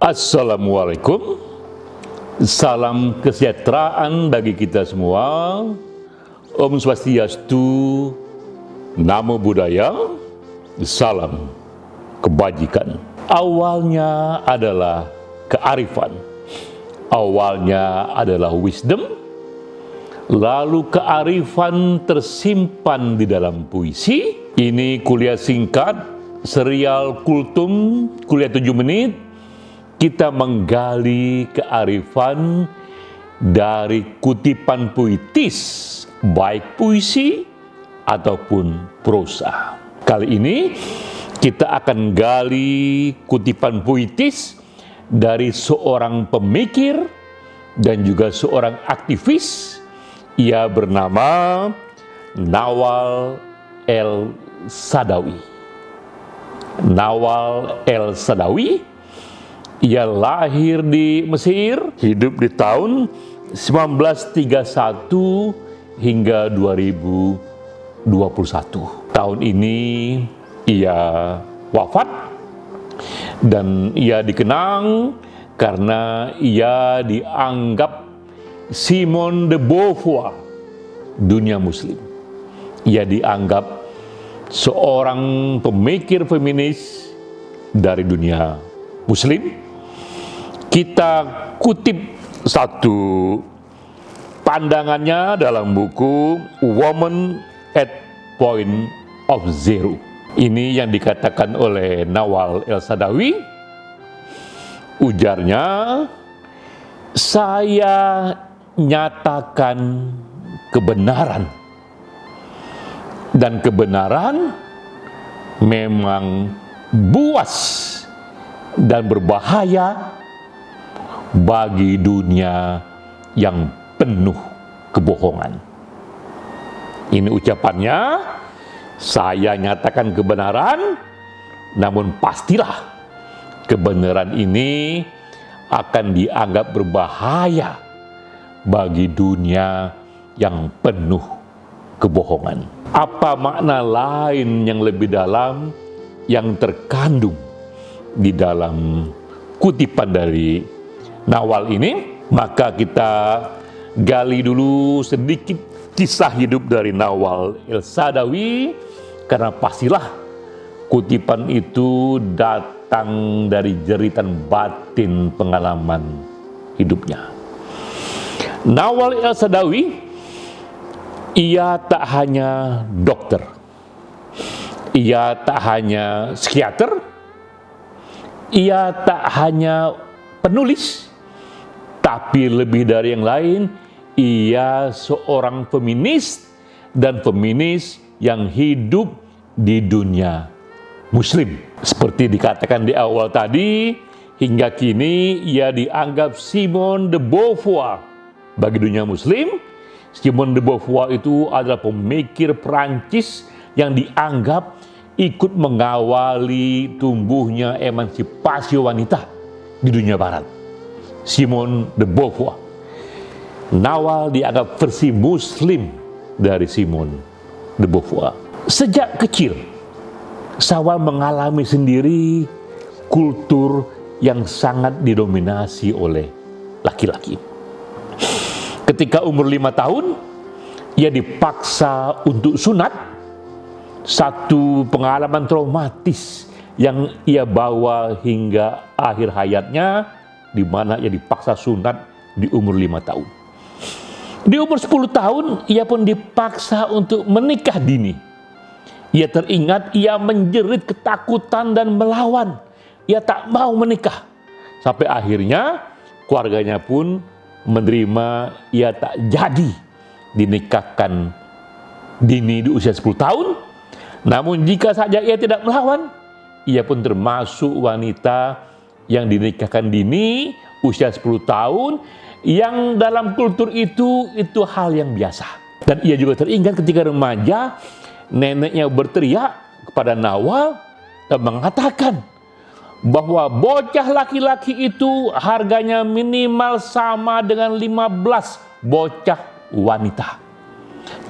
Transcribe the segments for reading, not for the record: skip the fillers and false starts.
Assalamualaikum. Salam kesejahteraan bagi kita semua. Om Swastiastu, Namo Buddhaya, salam kebajikan. Awalnya adalah kearifan, awalnya adalah wisdom, lalu kearifan tersimpan di dalam puisi. Ini kuliah singkat, serial kultum, kuliah 7 menit. Kita menggali kearifan dari kutipan puitis, baik puisi ataupun prosa. Kali ini kita akan gali kutipan puitis dari seorang pemikir dan juga seorang aktivis. Ia bernama Nawal El-Saadawi. Nawal El-Saadawi, ia lahir di Mesir, hidup di tahun 1931 hingga 2021. Tahun ini ia wafat dan ia dikenang karena ia dianggap Simone de Beauvoir dunia muslim. Ia dianggap seorang pemikir feminis dari dunia muslim. Kita kutip satu pandangannya dalam buku Woman at Point of Zero. Ini yang dikatakan oleh Nawal El-Saadawi. Ujarnya, saya nyatakan kebenaran. Dan kebenaran memang buas dan berbahaya bagi dunia yang penuh kebohongan. Ini ucapannya, saya nyatakan kebenaran, namun pastilah kebenaran ini akan dianggap berbahaya bagi dunia yang penuh kebohongan. Apa makna lain yang lebih dalam yang terkandung di dalam kutipan dari Nawal ini? Maka kita gali dulu sedikit kisah hidup dari Nawal El-Saadawi, karena pastilah kutipan itu datang dari jeritan batin pengalaman hidupnya. Nawal El-Saadawi, ia tak hanya dokter, ia tak hanya psikiater, ia tak hanya penulis, tapi lebih dari yang lain, ia seorang feminis, dan feminis yang hidup di dunia muslim. Seperti dikatakan di awal tadi, hingga kini ia dianggap Simone de Beauvoir bagi dunia muslim. Simone de Beauvoir itu adalah pemikir Prancis yang dianggap ikut mengawali tumbuhnya emansipasi wanita di dunia barat. Simone de Beauvoir. Nawal dianggap versi muslim dari Simone de Beauvoir. Sejak kecil, Nawal mengalami sendiri kultur yang sangat didominasi oleh laki-laki. Ketika umur 5 tahun, ia dipaksa untuk sunat, satu pengalaman traumatis yang ia bawa hingga akhir hayatnya, di mana ia dipaksa sunat di umur 5 tahun. Di umur 10 tahun, ia pun dipaksa untuk menikah dini. Ia teringat, ia menjerit ketakutan dan melawan. Ia tak mau menikah. Sampai akhirnya, keluarganya pun menerima ia tak jadi dinikahkan dini di usia 10 tahun. Namun jika saja ia tidak melawan, ia pun termasuk wanita yang dinikahkan dini usia 10 tahun, yang dalam kultur itu hal yang biasa. Dan ia juga teringat ketika remaja, neneknya berteriak kepada Nawal dan mengatakan bahwa bocah laki-laki itu harganya minimal sama dengan 15 bocah wanita.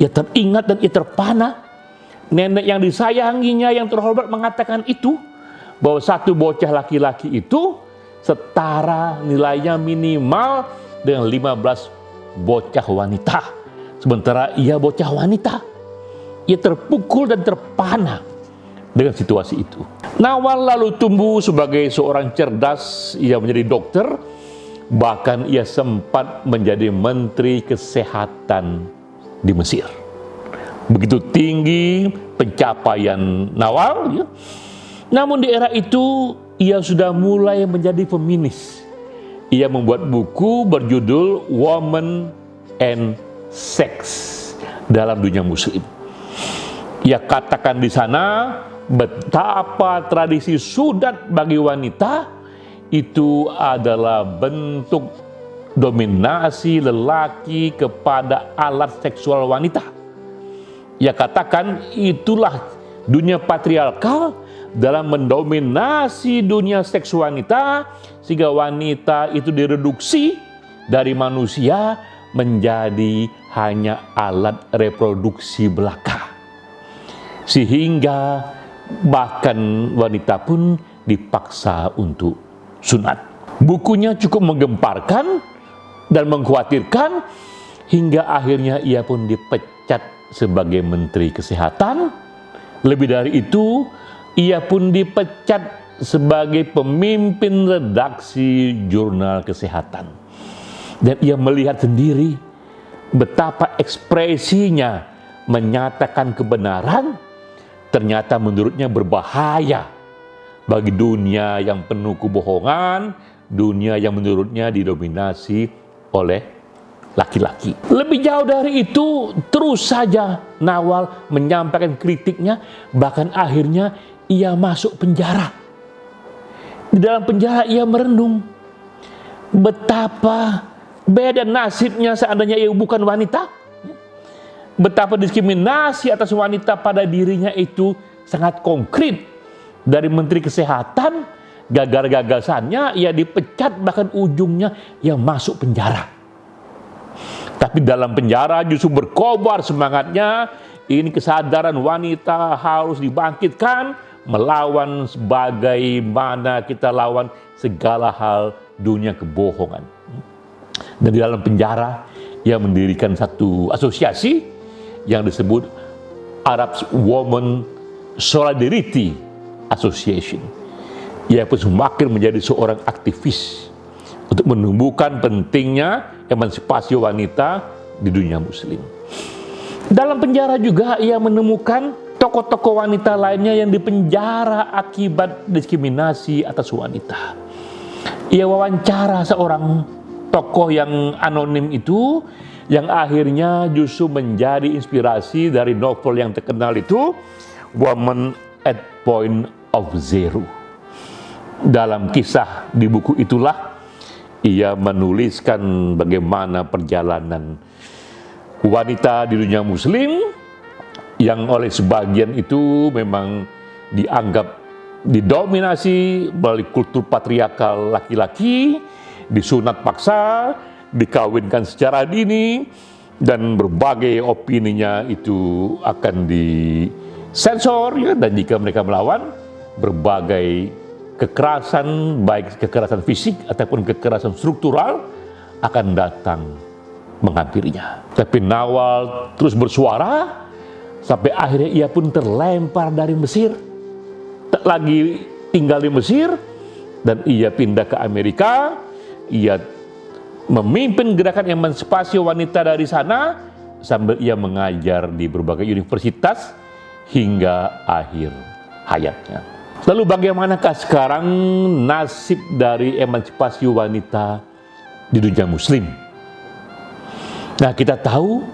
Ia teringat dan ia terpana. Nenek yang disayanginya yang terhormat mengatakan itu, bahwa satu bocah laki-laki itu setara nilainya minimal dengan 15 bocah wanita. Sementara ia bocah wanita, ia terpukul dan terpana dengan situasi itu. Nawal lalu tumbuh sebagai seorang cerdas, ia menjadi dokter, bahkan ia sempat menjadi menteri kesehatan di Mesir. Begitu tinggi pencapaian Nawal, ya. Namun di era itu ia sudah mulai menjadi feminis. Ia membuat buku berjudul Woman and Sex dalam dunia muslim. Ia katakan di sana betapa tradisi sunat bagi wanita itu adalah bentuk dominasi lelaki kepada alat seksual wanita. Ia katakan itulah dunia patriarkal dalam mendominasi dunia seks wanita, sehingga wanita itu direduksi dari manusia menjadi hanya alat reproduksi belaka. Sehingga bahkan wanita pun dipaksa untuk sunat. Bukunya cukup menggemparkan dan mengkhawatirkan, hingga akhirnya ia pun dipecat sebagai Menteri Kesehatan. Lebih dari itu, ia pun dipecat sebagai pemimpin redaksi jurnal kesehatan. Dan ia melihat sendiri betapa ekspresinya menyatakan kebenaran ternyata menurutnya berbahaya bagi dunia yang penuh kebohongan, dunia yang menurutnya didominasi oleh laki-laki. Lebih jauh dari itu, terus saja Nawal menyampaikan kritiknya, bahkan akhirnya ia masuk penjara. Di dalam penjara ia merenung betapa beda nasibnya seandainya ia bukan wanita. Betapa diskriminasi atas wanita pada dirinya itu sangat konkret. Dari Menteri Kesehatan, gagal-gagasannya ia dipecat, bahkan ujungnya ia masuk penjara. Tapi dalam penjara justru berkobar semangatnya. Ini kesadaran wanita harus dibangkitkan, melawan sebagaimana kita lawan segala hal dunia kebohongan. Dan di dalam penjara ia mendirikan satu asosiasi yang disebut Arab Women Solidarity Association. Ia pun semakin menjadi seorang aktivis untuk menumbuhkan pentingnya emansipasi wanita di dunia muslim. Dalam penjara juga ia menemukan tokoh-tokoh wanita lainnya yang dipenjara akibat diskriminasi atas wanita. Ia wawancara seorang tokoh yang anonim itu, yang akhirnya justru menjadi inspirasi dari novel yang terkenal itu, Woman at Point of Zero. Dalam kisah di buku itulah ia menuliskan bagaimana perjalanan wanita di dunia muslim yang oleh sebagian itu memang dianggap didominasi melalui kultur patriarkal laki-laki, disunat paksa, dikawinkan secara dini, dan berbagai opininya itu akan disensor, ya, dan jika mereka melawan, berbagai kekerasan, baik kekerasan fisik ataupun kekerasan struktural akan datang menghampirinya. Tapi Nawal terus bersuara sampai akhirnya ia pun terlempar dari Mesir, tak lagi tinggal di Mesir, dan ia pindah ke Amerika. Ia memimpin gerakan emansipasi wanita dari sana sambil ia mengajar di berbagai universitas hingga akhir hayatnya. Lalu bagaimanakah sekarang nasib dari emansipasi wanita di dunia muslim? Nah, kita tahu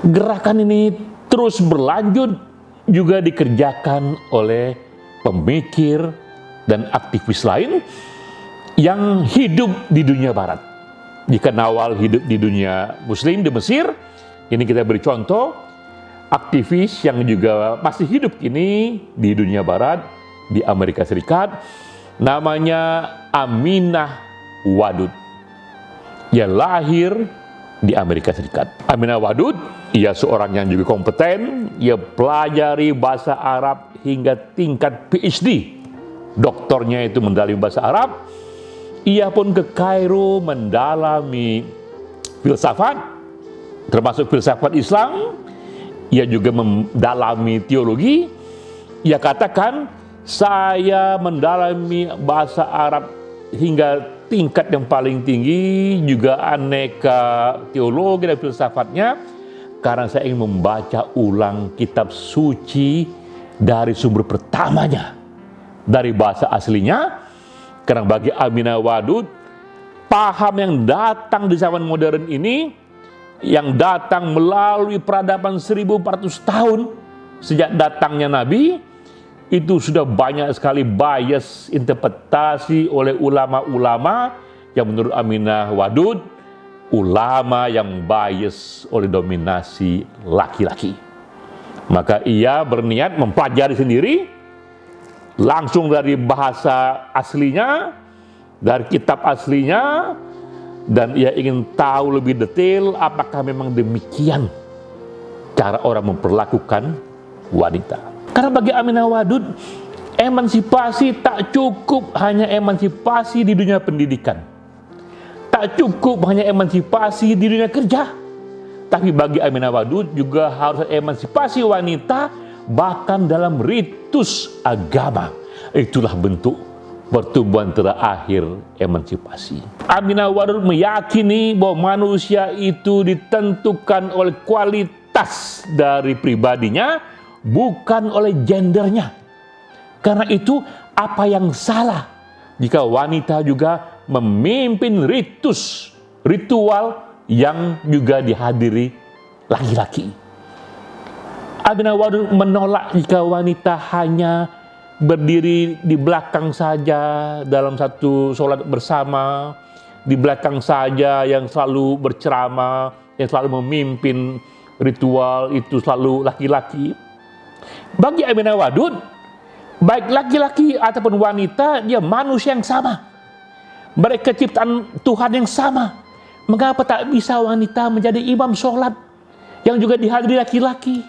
gerakan ini terus berlanjut, juga dikerjakan oleh pemikir dan aktivis lain yang hidup di dunia barat. Jika Nawal hidup di dunia muslim di Mesir, ini kita beri contoh aktivis yang juga masih hidup kini di dunia barat, di Amerika Serikat, namanya Aminah Wadud. Ia lahir di Amerika Serikat. Aminah Wadud, ia seorang yang juga kompeten. Ia pelajari bahasa Arab hingga tingkat PhD. Doktornya itu mendalami bahasa Arab. Ia pun ke Kairo mendalami filsafat, termasuk filsafat Islam. Ia juga mendalami teologi. Ia katakan, saya mendalami bahasa Arab hingga tingkat yang paling tinggi, juga aneka teologi dan filsafatnya, karena saya ingin membaca ulang kitab suci dari sumber pertamanya, dari bahasa aslinya. Karena bagi Aminah Wadud, paham yang datang di zaman modern ini, yang datang melalui peradaban 1400 tahun sejak datangnya Nabi, itu sudah banyak sekali bias interpretasi oleh ulama-ulama yang menurut Aminah Wadud, ulama yang bias oleh dominasi laki-laki. Maka ia berniat mempelajari sendiri, langsung dari bahasa aslinya, dari kitab aslinya, dan ia ingin tahu lebih detail apakah memang demikian cara orang memperlakukan wanita. Karena bagi Aminah Wadud, emansipasi tak cukup hanya emansipasi di dunia pendidikan, tak cukup hanya emansipasi di dunia kerja, tapi bagi Aminah Wadud juga harus emansipasi wanita bahkan dalam ritus agama. Itulah bentuk pertumbuhan terakhir emansipasi. Aminah Wadud meyakini bahwa manusia itu ditentukan oleh kualitas dari pribadinya, bukan oleh gendernya. Karena itu, apa yang salah jika wanita juga memimpin ritual yang juga dihadiri laki-laki? Aminah Wadud menolak jika wanita hanya berdiri di belakang saja dalam satu sholat bersama, di belakang saja yang selalu berceramah, yang selalu memimpin ritual itu selalu laki-laki. Bagi Aminah Wadud, baik laki-laki ataupun wanita, dia manusia yang sama. Mereka ciptaan Tuhan yang sama. Mengapa tak bisa wanita menjadi imam sholat yang juga dihadiri laki-laki?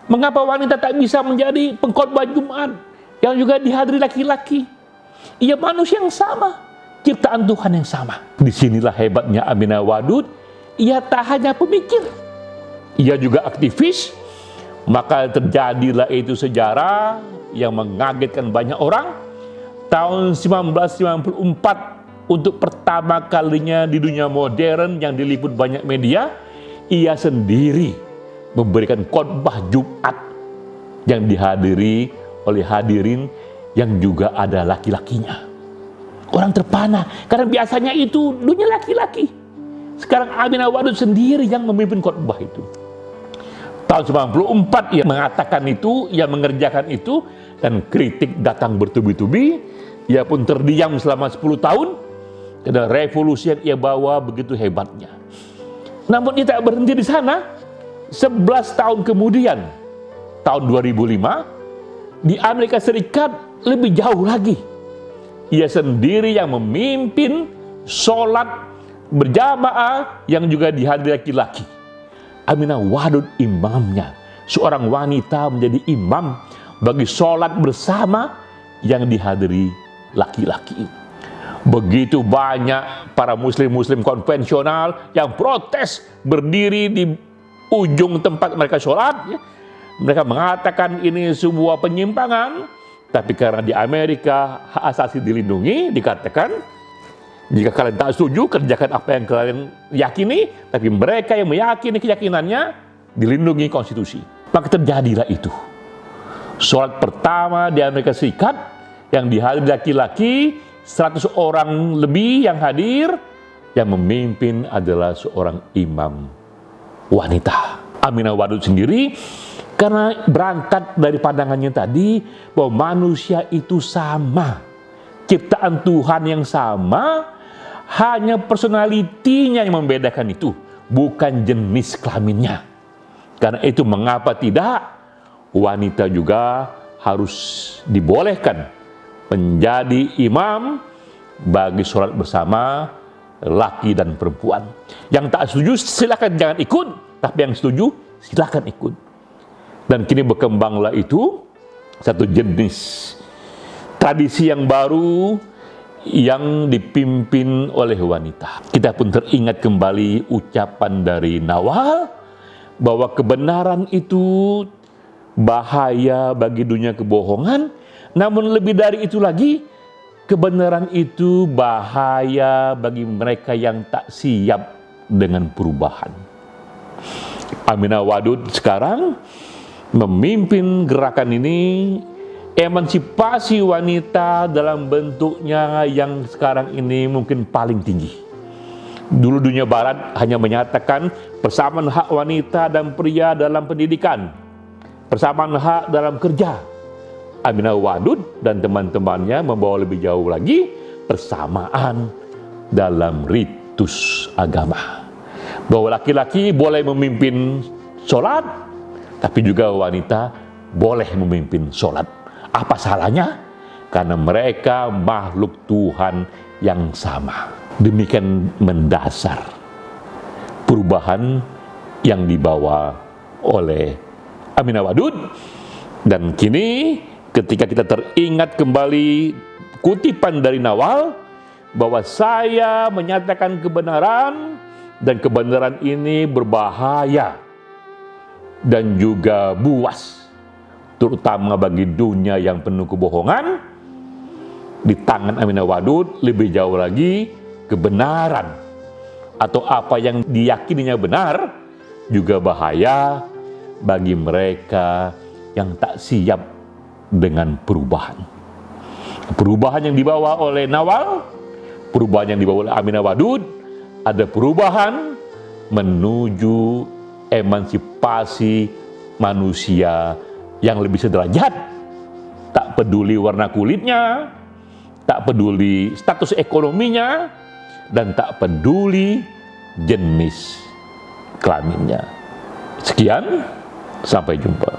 Mengapa wanita tak bisa menjadi pengkhotbah Jumat yang juga dihadiri laki-laki? Ia manusia yang sama, ciptaan Tuhan yang sama. Disinilah hebatnya Aminah Wadud. Ia tak hanya pemikir, ia juga aktivis. Maka terjadilah itu sejarah yang mengagetkan banyak orang. Tahun 1994, untuk pertama kalinya di dunia modern yang diliput banyak media, ia sendiri memberikan khotbah Jumat yang dihadiri oleh hadirin yang juga ada laki-lakinya. Orang terpana, karena biasanya itu dunia laki-laki. Sekarang Aminah Wadud sendiri yang memimpin khotbah itu. Tahun 94 ia mengatakan itu, ia mengerjakan itu, dan kritik datang bertubi-tubi. Ia pun terdiam selama 10 tahun, karena revolusi yang ia bawa begitu hebatnya. Namun ia tak berhenti di sana. 11 tahun kemudian, tahun 2005, di Amerika Serikat lebih jauh lagi. Ia sendiri yang memimpin sholat berjamaah yang juga dihadiri laki-laki. Aminah Wadud imamnya, seorang wanita menjadi imam bagi sholat bersama yang dihadiri laki-laki. Begitu banyak para muslim-muslim konvensional yang protes, berdiri di ujung tempat mereka sholat. Mereka mengatakan ini sebuah penyimpangan. Tapi karena di Amerika hak asasi dilindungi, dikatakan jika kalian tak setuju, kerjakan apa yang kalian yakini. Tapi mereka yang meyakini keyakinannya dilindungi konstitusi. Maka terjadilah itu. Sholat pertama di Amerika Serikat yang dihadiri laki-laki, 100 orang lebih yang hadir, yang memimpin adalah seorang imam wanita. Aminah Wadud sendiri, karena berangkat dari pandangannya tadi bahwa manusia itu sama, ciptaan Tuhan yang sama, hanya personalitinya yang membedakan itu, bukan jenis kelaminnya. Karena itu mengapa tidak wanita juga harus dibolehkan menjadi imam bagi sholat bersama laki dan perempuan. Yang tak setuju silakan jangan ikut, tapi yang setuju silakan ikut. Dan kini berkembanglah itu satu jenis tradisi yang baru yang dipimpin oleh wanita. Kita pun teringat kembali ucapan dari Nawal bahwa kebenaran itu bahaya bagi dunia kebohongan, namun lebih dari itu lagi, kebenaran itu bahaya bagi mereka yang tak siap dengan perubahan. Aminah Wadud sekarang memimpin gerakan ini, emansipasi wanita dalam bentuknya yang sekarang ini mungkin paling tinggi. Dulu dunia barat hanya menyatakan persamaan hak wanita dan pria dalam pendidikan, persamaan hak dalam kerja. Aminah Wadud dan teman-temannya membawa lebih jauh lagi, persamaan dalam ritus agama. Bahwa laki-laki boleh memimpin sholat, tapi juga wanita boleh memimpin sholat. Apa salahnya? Karena mereka makhluk Tuhan yang sama. Demikian mendasar perubahan yang dibawa oleh Aminah Wadud. Dan kini ketika kita teringat kembali kutipan dari Nawal bahwa saya menyatakan kebenaran dan kebenaran ini berbahaya dan juga buas, terutama bagi dunia yang penuh kebohongan. Di tangan Aminah Wadud lebih jauh lagi, kebenaran atau apa yang diyakininya benar juga bahaya bagi mereka yang tak siap dengan perubahan. Perubahan yang dibawa oleh Nawal, perubahan yang dibawa oleh Aminah Wadud, ada perubahan menuju emansipasi manusia yang lebih sederajat, tak peduli warna kulitnya, tak peduli status ekonominya, dan tak peduli jenis kelaminnya. Sekian, sampai jumpa.